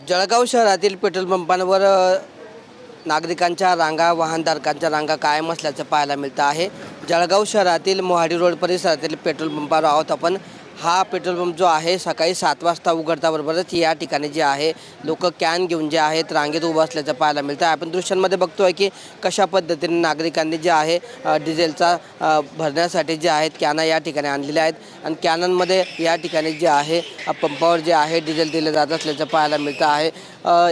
जळगाव शहरातील पेट्रोल पंपांवर नागरिकांच्या रांगा वाहनधारकांच्या रांगा कायम असल्याचं पाहायला मिळतं आहे। जळगाव शहरातील मोहाडी रोड परिसरातील पेट्रोल पंपावर आहोत आपण। हा पेट्रोल पंप जो आहे सकाळी 7 वाजता उघडताबरोबरच या ठिकाणी जे आहे लोक कॅन घेऊन जे आहेत रांगेत उभं असल्याचं पाहायला मिळतं। आपण दृश्यांमध्ये बघतोय की कशा पद्धतीने नागरिकांनी जे आहे डिझेलचा भरण्यासाठी जे आहेत कॅना या ठिकाणी आणलेल्या आहेत आणि कॅनांमध्ये या ठिकाणी जे आहे पंपावर जे आहे डिझेल दिले जात असल्याचं पाहायला मिळतं आहे।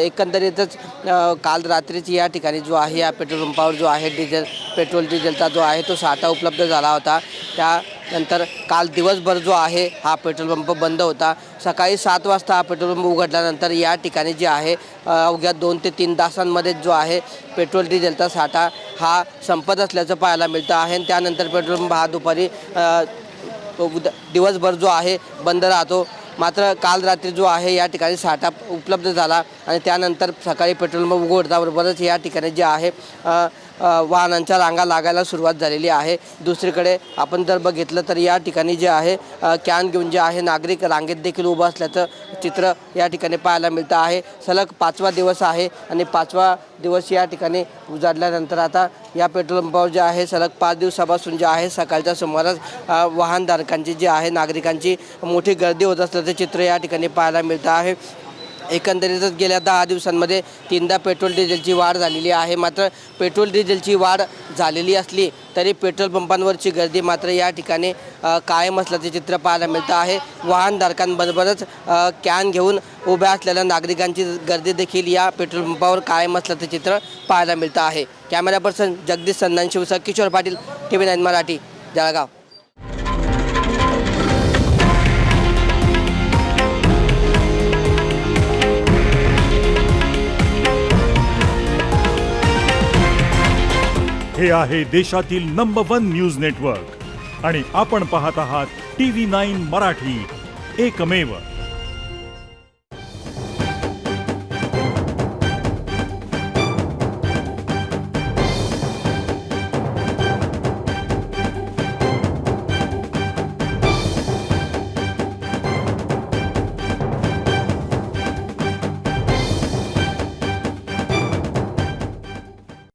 एकंदरीतच काल रात्रीच या ठिकाणी जो आहे या पेट्रोल पंपावर जो आहे पेट्रोल डिझेलचा जो आहे तो साठा उपलब्ध झाला होता। त्यानंतर काल दिवसभर जो आहे हा पेट्रोल पंप बंद होता। सकाळी 7 वाजता हा पेट्रोल पंप उघडल्यानंतर या ठिकाणी जे आहे अवघ्या 2 ते 3 तासांमध्ये जो आहे पेट्रोल डिझेलचा साठा हा संपत असल्याचं पाहायला मिळतं आहे। आणि त्यानंतर पेट्रोल पंप हा दुपारी दिवसभर जो आहे बंद राहतो। मात्र काल रात्री जो आहे या ठिकाणी साठा उपलब्ध झाला आणि त्यानंतर सकाळी पेट्रोल पंप उघडताबरोबरच या ठिकाणी जे आहे वाहनांच्या रांगा लागायला सुरुवात झालेली आहे। दुसरीकडे आपण जर बघितलं तर या ठिकाणी जे आहे कॅन घेऊन जे आहे नागरिक रांगेत देखील उभं असल्याचं चित्र या ठिकाणी पाहायला मिळतं आहे। सलग 5वा दिवस आहे आणि 5वा दिवस या ठिकाणी उजाडल्यानंतर आता या पेट्रोल पंपावर जे आहे सलग 5 दिवसापासून जे आहे सकाळच्या सुमारास वाहनधारकांची जी आहे नागरिकांची मोठी गर्दी होत असल्याचं चित्र या ठिकाणी पाहायला मिळतं आहे। एकंदरीतच गेल्या 10 दिवसांमध्ये 3दा पेट्रोल डिझेलची वाढ झालेली आहे। मात्र पेट्रोल डिझेलची वाढ झालेली असली तरी पेट्रोल पंपांवरची गर्दी मात्र या ठिकाणी कायम असल्याचे चित्र पाहायला मिळतं आहे। वाहनधारकांबरोबरच कॅन घेऊन उभ्या असलेल्या नागरिकांची गर्दी देखील या पेट्रोल पंपावर कायम असल्याचे चित्र पाहायला मिळतं आहे। कॅमेरा पर्सन जगदीश संधानशिवसह किशोर पाटील TV9 मराठी जळगाव। हे आहे देशातील नंबर 1 न्यूज नेटवर्क आणि आपण पाहत आहात TV9 मराठी, एकमेव।